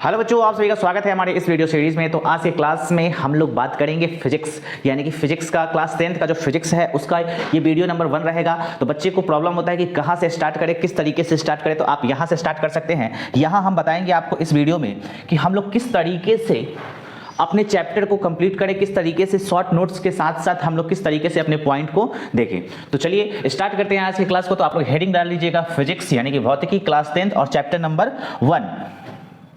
Hello बच्चों, आप सभी का स्वागत है हमारे इस वीडियो सीरीज में। तो आज के क्लास में हम लोग बात करेंगे फिजिक्स, यानी कि फिजिक्स का क्लास 10th का जो फिजिक्स है उसका ये वीडियो नंबर 1 रहेगा। तो बच्चे को प्रॉब्लम होता है कि कहाँ से स्टार्ट करें, किस तरीके से स्टार्ट करें, तो आप यहाँ से स्टार्ट कर सकते हैं। यहाँ हम बताएंगे आपको इस वीडियो में कि हम लोग किस तरीके से अपने चैप्टर को कंप्लीट करें, किस तरीके से शॉर्ट नोट्स के साथ साथ हम लोग किस तरीके से अपने पॉइंट को देखें। तो चलिए स्टार्ट करते हैं आज की क्लास को। तो आप लोग हेडिंग डाल लीजिएगा फिजिक्स यानी कि भौतिकी क्लास 10th और चैप्टर नंबर 1।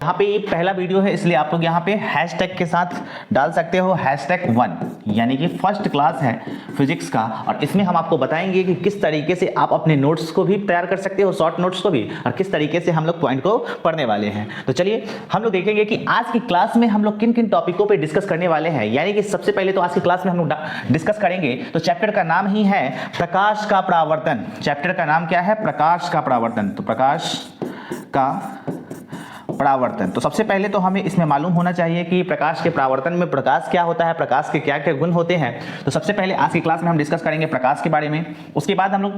यहाँ पे ये पहला वीडियो है इसलिए आप लोग यहाँ पे हैशटैग के साथ डाल सकते हो #1, यानी कि फर्स्ट क्लास है फिजिक्स का। और इसमें हम आपको बताएंगे कि किस तरीके से आप अपने नोट्स को भी तैयार कर सकते हो, शॉर्ट नोट्स को भी, और किस तरीके से हम लोग पॉइंट को पढ़ने वाले हैं। तो चलिए हम लोग देखेंगे कि आज की क्लास में हम लोग किन किन टॉपिकों पर डिस्कस करने वाले हैं। यानी कि सबसे पहले तो आज की क्लास में हम लोग डिस्कस करेंगे, तो चैप्टर का नाम ही है प्रकाश का परावर्तन। चैप्टर का नाम क्या है? प्रकाश का परावर्तन। तो प्रकाश का परावर्तन। तो सबसे पहले तो हमें इसमें मालूम होना चाहिए कि प्रकाश के परावर्तन में प्रकाश क्या होता है, प्रकाश के क्या क्या गुण होते हैं। तो सबसे पहले आज की क्लास में हम डिस्कस करेंगे प्रकाश के बारे में। उसके बाद हम लोग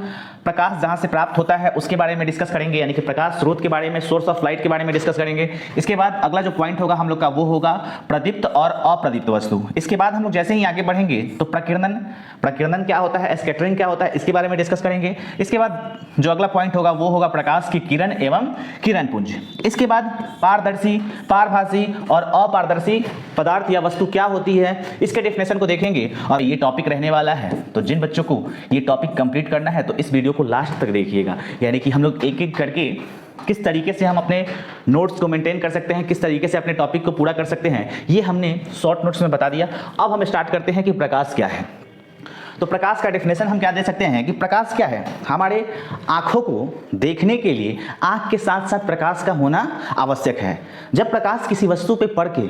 प्रकाश जहां से प्राप्त होता है उसके बारे में डिस्कस करेंगे, यानी कि प्रकाश स्रोत के बारे में, सोर्स ऑफ लाइट के बारे में डिस्कस करेंगे। इसके बाद अगला जो पॉइंट होगा हम लोग का वो होगा प्रदीप्त और अप्रदीप्त वस्तु। इसके बाद हम लोग जैसे ही आगे बढ़ेंगे तो प्रकीर्णन क्या होता है, स्कैटरिंग क्या होता है, इसके बारे में डिस्कस करेंगे। इसके बाद जो अगला पॉइंट होगा वो होगा प्रकाश की किरण एवं किरणपुंज। इसके बाद पारदर्शी, पारभासी और अपारदर्शी पदार्थ या वस्तु क्या होती है, इसके डेफिनेशन को देखेंगे। और ये टॉपिक रहने वाला है, तो जिन बच्चों को ये टॉपिक कंप्लीट करना है तो इस वीडियो को लास्ट तक देखिएगा। यानी कि हम लोग एक एक करके किस तरीके से हम अपने नोट्स को मेंटेन कर सकते हैं, किस तरीके से अपने टॉपिक को पूरा कर सकते हैं, ये हमने शॉर्ट नोट्स में बता दिया। अब हम स्टार्ट करते हैं कि प्रकाश क्या है। तो प्रकाश का डेफिनेशन हम क्या दे सकते हैं कि प्रकाश क्या है? हमारे आंखों को देखने के लिए आंख के साथ साथ प्रकाश का होना आवश्यक है। जब प्रकाश किसी वस्तु पे पड़ के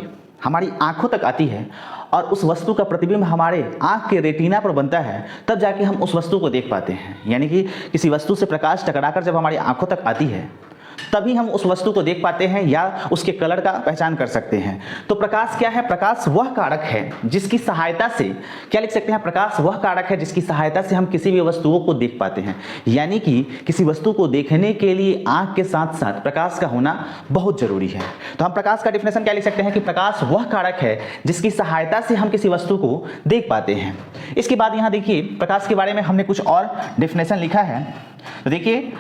हमारी आंखों तक आती है और उस वस्तु का प्रतिबिंब हमारे आंख के रेटिना पर बनता है, तब जाके हम उस वस्तु को देख पाते हैं। यानी कि किसी वस्तु से प्रकाश टकराकर जब हमारी आंखों तक आती है तभी हम उस वस्तु को देख पाते हैं या उसके कलर का पहचान कर सकते हैं। तो प्रकाश क्या है? प्रकाश वह कारक है जिसकी सहायता से, क्या लिख सकते हैं, प्रकाश वह कारक है जिसकी सहायता से हम किसी भी वस्तुओं को देख पाते हैं। यानी कि किसी वस्तु को देखने के लिए आंख के साथ साथ प्रकाश का होना बहुत जरूरी है। तो हम प्रकाश का डेफिनेशन क्या लिख सकते हैं कि प्रकाश वह कारक है जिसकी सहायता से हम किसी वस्तु को देख पाते हैं। इसके बाद यहाँ देखिए प्रकाश के बारे में हमने कुछ और डेफिनेशन लिखा है। तो देखिए,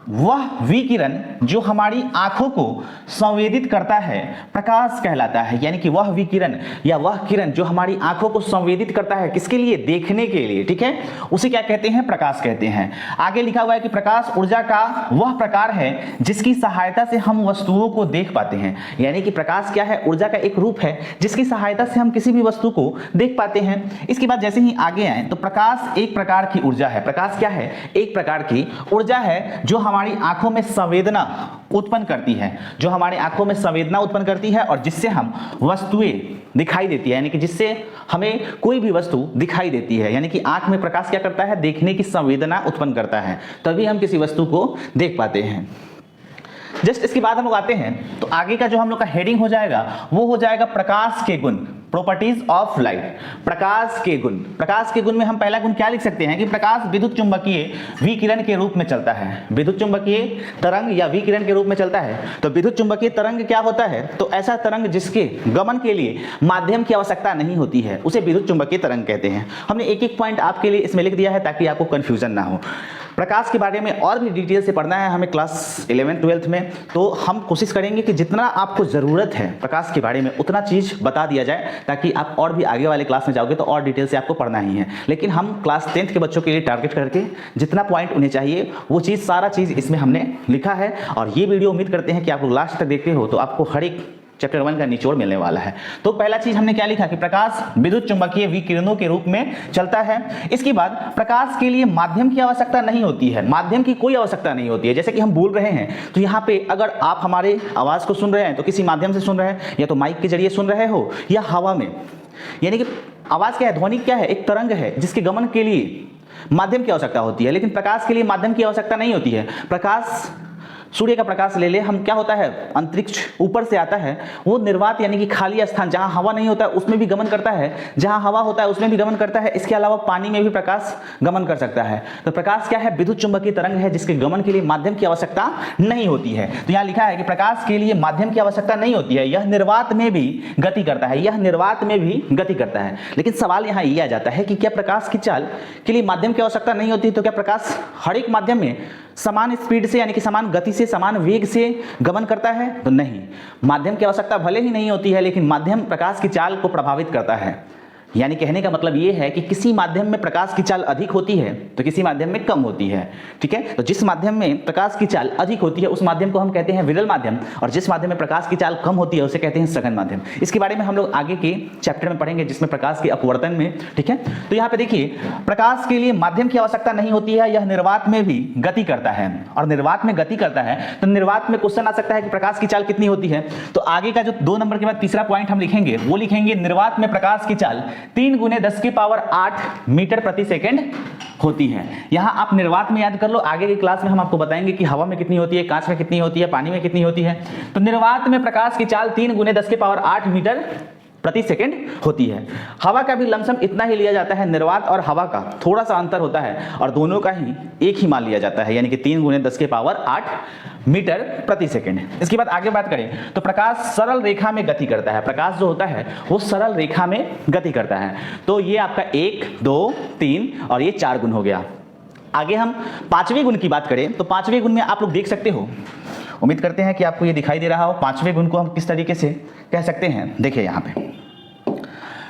वह विकिरण जो हमारी आंखों को संवेदित करता है प्रकाश कहलाता है। यानी कि वह विकिरण या वह किरण जो हमारी आंखों को संवेदित करता है, किसके लिए? देखने के लिए, ठीक है, उसे क्या कहते हैं? प्रकाश कहते हैं। आगे लिखा हुआ है कि प्रकाश ऊर्जा का वह प्रकार है जिसकी सहायता से हम वस्तुओं को देख पाते हैं। यानी कि प्रकाश क्या है? ऊर्जा का एक रूप है जिसकी सहायता से हम किसी भी वस्तु को देख पाते हैं। इसके बाद जैसे ही आगे आए तो प्रकाश एक प्रकार की ऊर्जा है। प्रकाश क्या है? एक प्रकार की ऊर्जा है जो हमारी आंखों में संवेदना उत्पन्न करती है, जो हमारी आंखों में संवेदना उत्पन्न करती है और जिससे हम वस्तुएं दिखाई देती है, यानी कि जिससे हमें कोई भी वस्तु दिखाई देती है। यानी कि आंख में प्रकाश क्या करता है? देखने की संवेदना उत्पन्न करता है, तभी हम किसी वस्तु को देख पाते हैं। जस्ट इसके बाद हम लोग आते हैं तो आगे का जो हम लोग का हेडिंग हो जाएगा वो हो जाएगा प्रकाश के गुण, प्रॉपर्टीज ऑफ लाइट। प्रकाश के गुण, प्रकाश के गुण में हम पहला गुण क्या लिख सकते हैं कि प्रकाश विद्युत चुंबकीय विकिरण के रूप में चलता है। विद्युत चुंबकीय तरंग या विकिरण के रूप में चलता है। तो विद्युत चुंबकीय तरंग क्या होता है? तो ऐसा तरंग जिसके गमन के लिए माध्यम की आवश्यकता नहीं होती है उसे विद्युत चुंबकीय तरंग कहते हैं। हमने एक एक पॉइंट आपके लिए इसमें लिख दिया है ताकि आपको कंफ्यूजन ना हो। प्रकाश के बारे में और भी डिटेल से पढ़ना है हमें क्लास 11th 12th में, तो हम कोशिश करेंगे कि जितना आपको ज़रूरत है प्रकाश के बारे में उतना चीज़ बता दिया जाए, ताकि आप और भी आगे वाले क्लास में जाओगे तो और डिटेल से आपको पढ़ना ही है। लेकिन हम क्लास 10th के बच्चों के लिए टारगेट करके जितना पॉइंट उन्हें चाहिए वो चीज़, सारा चीज़ इसमें हमने लिखा है। और ये वीडियो उम्मीद करते हैं कि आप लोग लास्ट तक देखते हो तो आपको हर एक चैप्टर 1 का निचोड़ मिलने वाला है। तो पहला चीज हमने क्या लिखा कि प्रकाश विद्युत चुंबकीय विकिरणों के रूप में चलता है। इसके बाद प्रकाश के लिए माध्यम की आवश्यकता नहीं होती है, माध्यम की कोई आवश्यकता नहीं होती है। जैसे कि हम बोल रहे हैं तो यहाँ पे अगर आप हमारे आवाज को सुन रहे हैं तो किसी माध्यम से सुन रहे हैं, या तो माइक के जरिए सुन रहे हो या हवा में। यानी कि आवाज क्या है? ध्वनि क्या है? एक तरंग है जिसके गमन के लिए माध्यम की आवश्यकता होती है। लेकिन प्रकाश के लिए माध्यम की आवश्यकता नहीं होती है। प्रकाश सूर्य का प्रकाश ले ले हम, क्या होता है अंतरिक्ष ऊपर से आता है, वो निर्वात यानी कि खाली स्थान जहां हवा नहीं होता है उसमें भी गमन करता है, जहां हवा होता है उसमें भी गमन करता है, इसके अलावा पानी में भी प्रकाश गमन कर सकता है। तो प्रकाश क्या है, विद्युत चुंबकीय तरंग है जिसके गमन के लिए माध्यम की आवश्यकता नहीं होती है। तो यहाँ लिखा है कि प्रकाश के लिए माध्यम की आवश्यकता नहीं होती है, यह निर्वात में भी गति करता है, यह निर्वात में भी गति करता है। लेकिन सवाल यहाँ ये आ जाता है कि क्या प्रकाश की चाल के लिए माध्यम की आवश्यकता नहीं होती, तो क्या प्रकाश हर एक माध्यम में समान स्पीड से यानी कि समान गति से समान वेग से गमन करता है? तो नहीं, माध्यम की आवश्यकता भले ही नहीं होती है लेकिन माध्यम प्रकाश की चाल को प्रभावित करता है। यानी कहने का मतलब ये है कि किसी माध्यम में प्रकाश की चाल अधिक होती है तो किसी माध्यम में कम होती है। ठीक है, तो जिस माध्यम में प्रकाश की चाल अधिक होती है उस माध्यम को हम कहते हैं विरल माध्यम, और जिस माध्यम में प्रकाश की चाल कम होती है उसे कहते हैं सघन माध्यम। इसके बारे में हम लोग आगे के चैप्टर में पढ़ेंगे जिसमें प्रकाश के अपवर्तन में। ठीक है, तो यहाँ पे देखिए प्रकाश के लिए माध्यम की आवश्यकता नहीं होती है, यह निर्वात में भी गति करता है, और निर्वात में गति करता है तो निर्वात में क्वेश्चन आ सकता है कि प्रकाश की चाल कितनी होती है। तो आगे का जो 2 नंबर के बाद तीसरा पॉइंट हम लिखेंगे वो लिखेंगे निर्वात में प्रकाश की चाल 3 × 10⁸ मीटर प्रति सेकंड होती है। यहां आप निर्वात में याद कर लो, आगे की क्लास में हम आपको बताएंगे कि हवा में कितनी होती है, कांच में कितनी होती है, पानी में कितनी होती है। तो निर्वात में प्रकाश की चाल 3 × 10⁸ मीटर प्रति सेकंड होती है। हवा का भी लमसम इतना ही लिया जाता है, निर्वात और हवा का थोड़ा सा अंतर होता है और दोनों का ही एक ही मान लिया जाता है, यानी कि 3 × 10⁸ मीटर प्रति सेकंड। इसके बाद आगे बात करें तो प्रकाश सरल रेखा में गति करता है, प्रकाश जो होता है वो सरल रेखा में गति करता है। तो ये आपका 1, 2, 3 और ये 4 गुण हो गया। आगे हम 5वें गुण की बात करें तो 5वें गुण में आप लोग देख सकते हो, उम्मीद करते हैं कि आपको ये दिखाई दे रहा हो। 5वें गुण को हम किस तरीके से कह सकते हैं, देखिए यहाँ पे,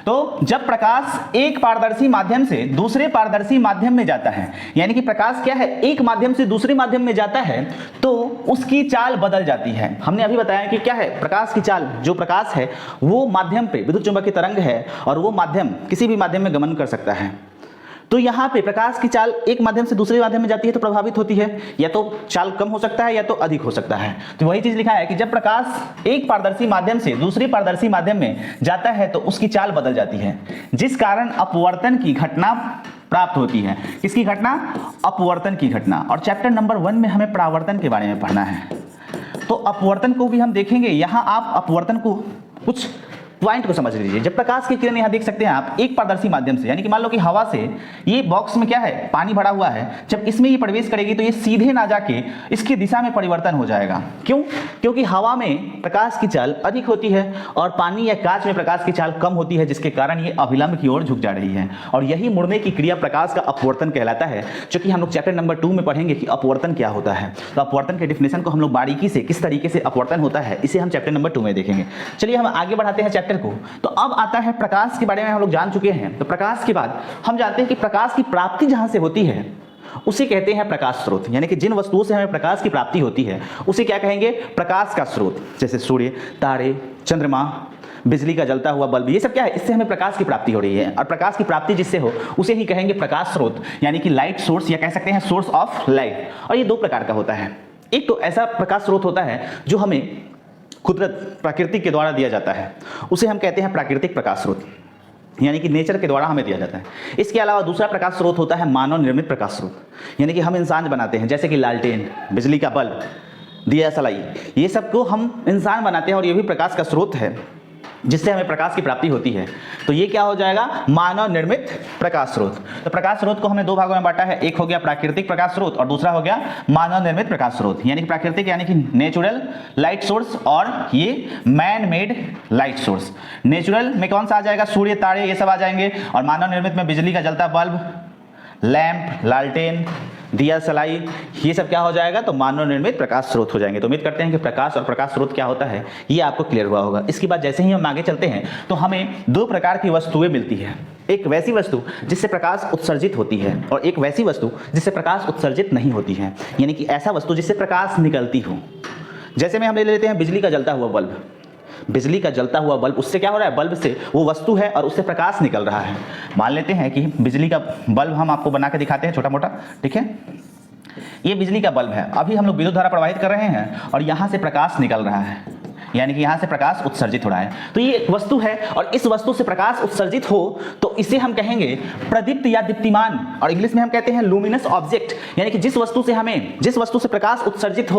तो जब प्रकाश एक पारदर्शी माध्यम से दूसरे पारदर्शी माध्यम में जाता है, यानी कि प्रकाश क्या है एक माध्यम से दूसरे माध्यम में जाता है तो उसकी चाल बदल जाती है। हमने अभी बताया कि क्या है प्रकाश की चाल, जो प्रकाश है वो माध्यम पे विद्युत चुंबकीय तरंग है और वो माध्यम किसी भी माध्यम में गमन कर सकता है। तो यहाँ पे प्रकाश की चाल एक माध्यम से दूसरे माध्यम में जाती है तो प्रभावित होती है, या तो चाल कम हो सकता है या तो अधिक हो सकता है। तो वही चीज लिखा है कि जब प्रकाश एक पारदर्शी माध्यम से दूसरे पारदर्शी माध्यम में जाता है तो उसकी चाल बदल जाती है, जिस कारण अपवर्तन की घटना प्राप्त होती है। किसकी घटना? अपवर्तन की घटना। और चैप्टर नंबर 1 में हमें परावर्तन के बारे में पढ़ना है, तो अपवर्तन को भी हम देखेंगे। यहाँ आप अपवर्तन को कुछ पॉइंट को समझ लीजिए। जब प्रकाश की किरण यहाँ देख सकते हैं आप एक पारदर्शी माध्यम से, यानी कि मान लो कि हवा से ये बॉक्स में क्या है पानी भरा हुआ है, जब इसमें ये प्रवेश करेगी तो ये सीधे ना जाके इसकी दिशा में परिवर्तन हो जाएगा। क्यों? क्योंकि हवा में प्रकाश की चाल अधिक होती है और पानी या कांच में प्रकाश की चाल कम होती है, जिसके कारण ये अभिलंब की ओर झुक जा रही है। और यही मुड़ने की क्रिया प्रकाश का अपवर्तन कहलाता है, जो कि हम लोग चैप्टर नंबर 2 में पढ़ेंगे कि अपवर्तन क्या होता है। तो अपवर्तन के डिफिनेशन को हम लोग बारीकी से किस तरीके से अपवर्तन होता है इसे हम चैप्टर नंबर 2 में देखेंगे। चलिए हम आगे बढ़ाते हैं चैप्टर को। तो अब आता है प्रकाश के बारे में हम लोग जान चुके हैं। तो प्रकाश के बाद हम जानते हैं कि प्रकाश की प्राप्ति जहां से होती है उसे कहते हैं प्रकाश स्रोत, यानी कि जिन वस्तुओं से हमें प्रकाश की प्राप्ति होती है उसे क्या कहेंगे? प्रकाश का स्रोत। जैसे सूर्य, तारे, चंद्रमा, बिजली का जलता हुआ बल्ब, ये सब क्या है? इससे हमें प्रकाश की प्राप्ति हो रही है, और प्रकाश की प्राप्ति जिससे हो उसे ही कहेंगे प्रकाश स्रोत, यानी कि लाइट सोर्स, या कह सकते हैं सोर्स ऑफ लाइट। और ये 2 प्रकार का होता है। एक तो ऐसा प्रकाश स्रोत होता है जो हमें कुदरत प्रकृति के द्वारा दिया जाता है, उसे हम कहते हैं प्राकृतिक प्रकाश स्रोत, यानी कि नेचर के द्वारा हमें दिया जाता है। इसके अलावा दूसरा प्रकाश स्रोत होता है मानव निर्मित प्रकाश स्रोत, यानी कि हम इंसान बनाते हैं, जैसे कि लालटेन, बिजली का बल्ब, दिया सलाई, ये सब को हम इंसान बनाते हैं और ये भी प्रकाश का स्रोत है जिससे हमें प्रकाश की प्राप्ति होती है। तो ये क्या हो जाएगा? मानव निर्मित प्रकाश स्रोत। तो प्रकाश स्रोत को हमने 2 भागों में बांटा है, एक हो गया प्राकृतिक प्रकाश स्रोत और दूसरा हो गया मानव निर्मित प्रकाश स्रोत। यानी कि प्राकृतिक यानी कि नेचुरल लाइट सोर्स और ये man made light source. Natural में कौन सा आ जाएगा? सूर्य, तारे, ये सब आ जाएंगे, और मानव निर्मित में बिजली का जलता बल्ब, लैंप, लालटेन, दिया सलाई, ये सब क्या हो जाएगा? तो मानव निर्मित प्रकाश स्रोत हो जाएंगे। तो उम्मीद करते हैं कि प्रकाश और प्रकाश स्रोत क्या होता है ये आपको क्लियर हुआ होगा। इसके बाद जैसे ही हम आगे चलते हैं तो हमें 2 प्रकार की वस्तुएं मिलती है, एक वैसी वस्तु जिससे प्रकाश उत्सर्जित होती है और एक वैसी वस्तु जिससे प्रकाश उत्सर्जित नहीं होती है, यानी कि ऐसा वस्तु जिससे प्रकाश निकलती हो। जैसे में हम ले लेते हैं बिजली का जलता हुआ बल्ब। बिजली का जलता हुआ बल्ब, उससे क्या हो रहा है? बल्ब से वो वस्तु है और उससे प्रकाश निकल रहा है। मान लेते हैं कि बिजली का बल्ब हम आपको बना के दिखाते हैं छोटा मोटा, ठीक है? ये बिजली का बल्ब है, अभी हम लोग विद्युत धारा प्रवाहित कर रहे हैं और यहाँ से प्रकाश निकल रहा है, यानी कि यहां से प्रकाश उत्सर्जित हो रहा है। तो ये एक वस्तु है और इस वस्तु से प्रकाश उत्सर्जित हो तो इसे हम कहेंगे प्रदीप्त या दीप्तिमान, और इंग्लिश में हम कहते हैं लुमिनस ऑब्जेक्ट। यानी कि जिस वस्तु से प्रकाश उत्सर्जित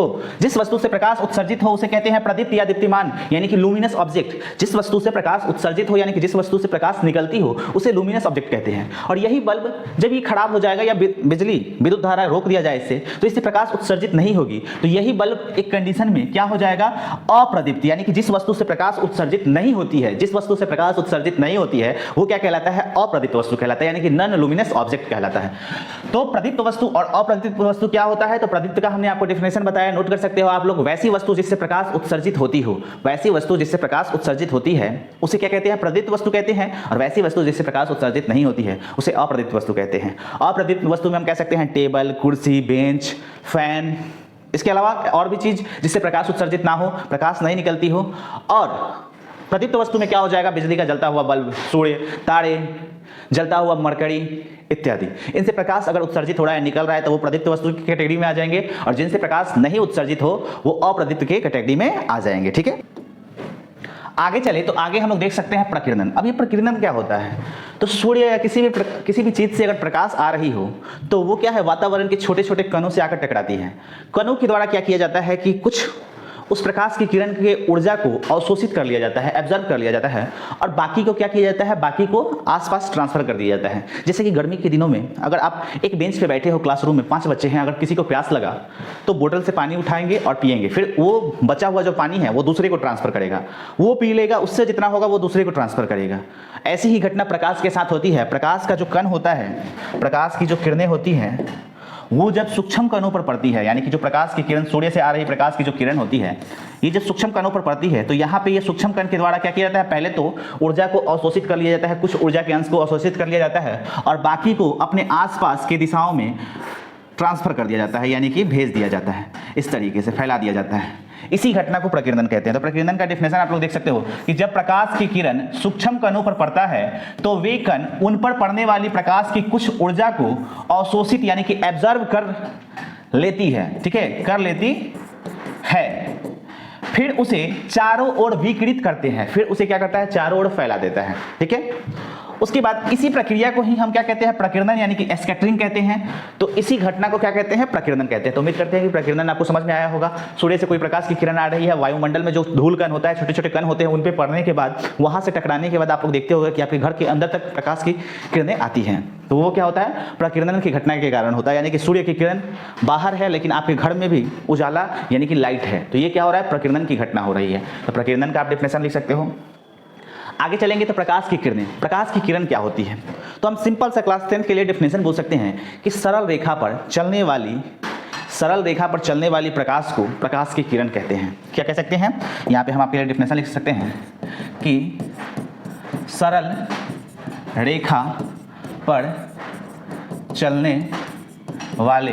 हो उसे कहते हैं प्रदीप्त या दीप्तिमान, यानी कि लुमिनस ऑब्जेक्ट। जिस वस्तु से प्रकाश उत्सर्जित हो यानी कि जिस वस्तु से प्रकाश निकलती हो उसे लुमिनस ऑब्जेक्ट कहते हैं। और यही बल्ब जब ये खराब हो जाएगा या विद्युत धारा रोक दिया जाए इससे, तो इससे प्रकाश उत्सर्जित नहीं होगी, तो यही बल्ब एक कंडीशन में क्या हो जाएगा, अप्रदीप्त, यानी कि जिस वस्तु से प्रकाश उत्सर्जित नहीं होती है, वो क्या कहलाता है, अप्रदीप्त वस्तु कहलाता है, यानी कि नॉन लुमिनस ऑब्जेक्ट कहलाता है। तो प्रदीप्त वस्तु और अप्रदीप्त वस्तु क्या होता है, तो प्रदीप्त का हमने आपको डेफिनेशन बताया, नोट कर सकते हो आप लोग। वैसी वस्तु जिससे प्रकाश उत्सर्जित होती है उसे क्या कहते हैं, प्रदीप्त वस्तु कहते हैं, और वैसी वस्तु जिससे प्रकाश उत्सर्जित नहीं होती है उसे अप्रदीप्त वस्तु कहते हैं। अप्रदीप्त वस्तु में हम कह सकते हैं टेबल, कुर्सी, बेंच, फैन, इसके अलावा और भी चीज जिससे प्रकाश उत्सर्जित ना हो, प्रकाश नहीं निकलती हो। और प्रदीप्त वस्तु में क्या हो जाएगा, बिजली का जलता हुआ बल्ब, सूर्य, तारे, जलता हुआ मरकरी इत्यादि। इनसे प्रकाश अगर उत्सर्जित हो रहा है, निकल रहा है, तो वो प्रदीप्त वस्तु की कैटेगरी में आ जाएंगे, और जिनसे प्रकाश नहीं उत्सर्जित हो वो अप्रदीप्त के कैटेगरी में आ जाएंगे। ठीक है, आगे चले तो आगे हम लोग देख सकते हैं प्रकीर्णन। अब ये प्रकीर्णन क्या होता है, तो सूर्य या किसी भी चीज से अगर प्रकाश आ रही हो तो वो क्या है, वातावरण के छोटे छोटे कणों से आकर टकराती है। कणों के द्वारा क्या किया जाता है कि कुछ उस प्रकाश की किरण के ऊर्जा को अवशोषित कर लिया जाता है, एब्जॉर्ब कर लिया जाता है, और बाकी को क्या किया जाता है, बाकी को आसपास ट्रांसफर कर दिया जाता है। जैसे कि गर्मी के दिनों में अगर आप एक बेंच पे बैठे हो, क्लासरूम में 5 बच्चे हैं, अगर किसी को प्यास लगा तो बोतल से पानी उठाएंगे और पिएंगे, फिर वो बचा हुआ जो पानी है वो दूसरे को ट्रांसफर करेगा, वो पी लेगा, उससे जितना होगा वो दूसरे को ट्रांसफर करेगा। ऐसी ही घटना प्रकाश के साथ होती है। प्रकाश का जो कण होता है, प्रकाश की जो किरणें होती हैं, वो जब सूक्ष्म कणों पर पड़ती है, यानी कि जो प्रकाश की किरण, सूर्य से आ रही प्रकाश की जो किरण होती है, ये जब सूक्ष्म कणों पर पड़ती है तो यहाँ पे ये सूक्ष्म कण के द्वारा क्या किया जाता है, पहले तो ऊर्जा को अवशोषित कर लिया जाता है, कुछ ऊर्जा के अंश को अवशोषित कर लिया जाता है, और बाकी को अपने आसपास के दिशाओं में ट्रांसफर कर दिया जाता है, यानी कि भेज दिया जाता है, इस तरीके से फैला दिया जाता है। इसी घटना को प्रकीर्णन कहते हैं। तो प्रकीर्णन का डेफिनेशन आप लोग देख सकते हो कि जब प्रकाश की किरण सूक्ष्म कणों पर पड़ता है तो वे कण उन पर पड़ने वाली प्रकाश की कुछ ऊर्जा को अवशोषित यानी कि एब्जॉर्ब कर लेती है, ठीक है, कर लेती है, फिर उसे चारों ओर विकिरित करते हैं, फिर उसे क्या करता है, चारों ओर फैला देता है। ठीक है, उसके बाद इसी प्रक्रिया को ही हम क्या कहते हैं, प्रकीर्णन यानी कि स्कैटरिंग कहते हैं। तो इसी घटना को क्या कहते हैं, प्रकीर्णन कहते हैं। तो उम्मीद करते हैं कि प्रकीर्णन आपको समझ में आया होगा। सूर्य से कोई प्रकाश की किरण आ रही है, वायुमंडल में जो धूल कण होता है, छोटे छोटे कण होते हैं, उन पे पड़ने के बाद, वहां से टकराने के बाद आप लोग देखते होंगे कि आपके घर के अंदर तक प्रकाश की किरणें आती हैं। तो वो क्या होता है, प्रकीर्णन की घटना के कारण होता है, यानी कि सूर्य की किरण बाहर है लेकिन आपके घर में भी उजाला यानी कि लाइट है, तो ये क्या हो रहा है, प्रकीर्णन की घटना हो रही है। तो प्रकीर्णन का आप डेफिनेशन लिख सकते हो। आगे चलेंगे तो प्रकाश की किरणें, प्रकाश की किरण क्या होती है, तो हम सिंपल सा क्लास 10 के लिए डेफिनेशन बोल सकते हैं कि सरल रेखा पर चलने वाली प्रकाश को प्रकाश की किरण कहते हैं। क्या कह सकते हैं, यहाँ पे हम आपके लिए डेफिनेशन लिख सकते हैं कि सरल रेखा पर चलने वाले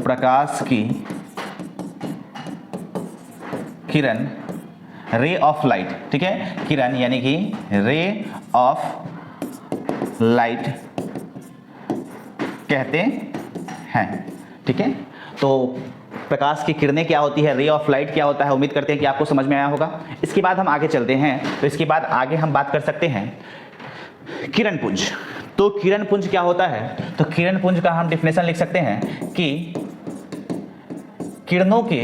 प्रकाश की किरण, रे ऑफ लाइट, ठीक है, किरण यानी कि रे ऑफ लाइट कहते हैं। ठीक है, तो प्रकाश की किरणें क्या होती है, रे ऑफ लाइट क्या होता है, उम्मीद करते हैं कि आपको समझ में आया होगा। इसके बाद हम आगे चलते हैं, तो इसके बाद आगे हम बात कर सकते हैं किरण पुंज। तो किरण पुंज क्या होता है, तो किरण पुंज का हम डिफिनेशन लिख सकते हैं कि किरणों के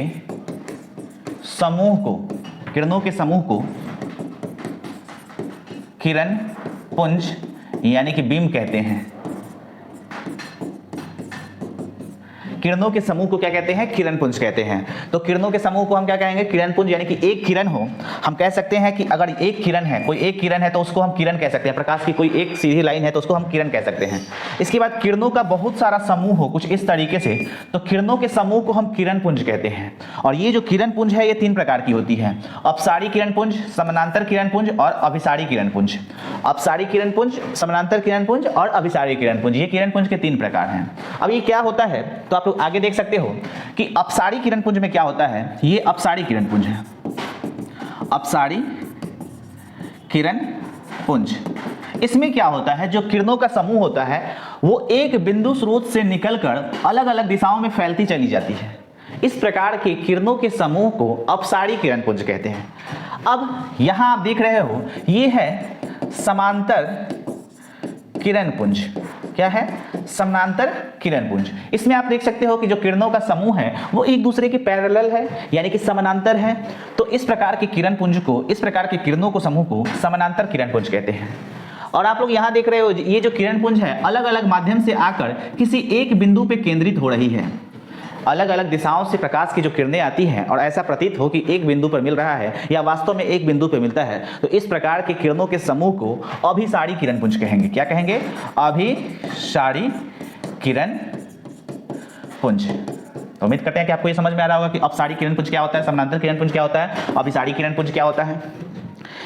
समूह को किरण पुंज यानी कि बीम कहते हैं। किरणों के समूह को क्या कहते हैं, किरण पुंज कहते हैं। तो किरणों के समूह को हम क्या कहेंगे, किरण पुंज, यानी कि एक किरण हो, हम कह सकते हैं कि अगर एक किरण है, कोई एक किरण है तो उसको हम किरण कह सकते हैं। प्रकाश की कोई एक सीधी लाइन है तो उसको हम किरण कह सकते हैं। इसके बाद किरणों का बहुत सारा समूह हो कुछ इस तरीके से, तो किरणों के समूह को हम किरण पुंज कहते हैं। और ये जो किरण पुंज है ये 3 प्रकार की होती है, अपसारी किरण पुंज, समानांतर किरण पुंज और अभिसारी किरण पुंज। अपसारी किरण पुंज, समानांतर किरण पुंज और अभिसारी किरण पुंज, ये किरण पुंज के 3 प्रकार हैं। अब ये क्या होता है, तो आप आगे देख सकते हो कि अपसारी किरण पुंज में क्या होता है, ये अपसारी किरण पुंज है, अपसारी किरण पुंज। इसमें क्या होता है, जो किरणों का समूह होता है वो एक बिंदु स्रोत से निकलकर अलग अलग दिशाओं में फैलती चली जाती है। इस प्रकार के किरणों के समूह को अपसारी किरण पुंज कहते हैं। अब यहां आप देख रहे हो ये है समांतर किरण पुंज। क्या है? समानांतर किरण पुंज। इसमें आप देख सकते हो कि जो किरणों का समूह है वो एक दूसरे के पैरेलल है, यानी कि समानांतर है। तो इस प्रकार के किरण पुंज को, इस प्रकार के किरणों को समूह को समानांतर किरण पुंज कहते हैं। और आप लोग यहां देख रहे हो ये जो किरण पुंज है अलग अलग माध्यम से आकर किसी एक बिंदु पे केंद्रित हो रही है। अलग अलग दिशाओं से प्रकाश की जो किरणें आती हैं और ऐसा प्रतीत हो कि एक बिंदु पर मिल रहा है या वास्तव में एक बिंदु पर मिलता है, तो इस प्रकार के किरणों के समूह को अभिसारी किरण पुंज कहेंगे। क्या कहेंगे? अभिसारी किरण पुंज। तो उम्मीद करते हैं कि आपको ये समझ में आ रहा होगा कि अपसारी किरण पुंज क्या होता है, समानांतर किरण पुंज क्या होता है, अभिसारी किरण पुंज क्या होता है।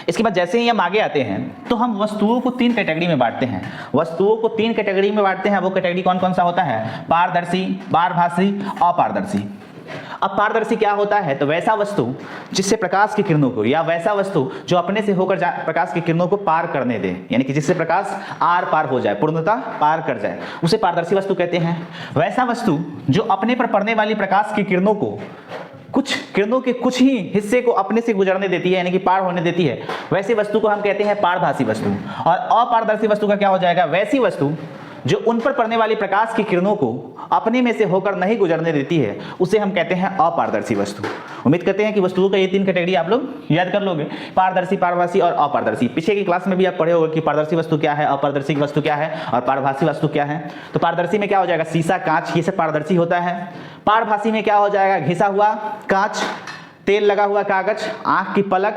इसके बाद जैसे ही हम आगे आते हैं तो हम वस्तुओं को 3 कैटेगरी में बांटते हैं। वस्तुओं को 3 कैटेगरी में बांटते हैं। वो कैटेगरी कौन कौन सा होता है? पारदर्शी, पारभासी, अपारदर्शी। अब पारदर्शी क्या होता है? तो वैसा वस्तु जिससे प्रकाश की किरणों को, या वैसा वस्तु जो अपने से होकर प्रकाश की किरणों को पार करने दे, यानी कि जिससे प्रकाश आर पार हो जाए, पूर्णतः पार कर जाए, उसे पारदर्शी वस्तु कहते हैं। वैसा वस्तु जो अपने पर पड़ने वाली प्रकाश की किरणों को, कुछ किरणों के कुछ ही हिस्से को अपने से गुजरने देती है, यानी कि पार होने देती है, वैसी वस्तु को हम कहते हैं पारभासी वस्तु। और अपारदर्शी वस्तु का क्या हो जाएगा? वैसी वस्तु जो उन पर पड़ने वाली प्रकाश की किरणों को अपने में से होकर नहीं गुजरने देती है, उसे हम कहते हैं अपारदर्शी वस्तु। उम्मीद करते हैं कि वस्तुओं का ये 3 कैटेगरी आप लोग याद कर लोगे, पारदर्शी, पारभासी और अपारदर्शी। पीछे की क्लास में भी आप पढ़े होंगे कि पारदर्शी वस्तु क्या है, अपारदर्शी वस्तु क्या है और पारभासी वस्तु क्या है। तो पारदर्शी में क्या हो जाएगा? शीशा, कांच, ये सब पारदर्शी होता है। पारभासी में क्या हो जाएगा? घिसा हुआ कांच, तेल लगा हुआ कागज, आंख की पलक,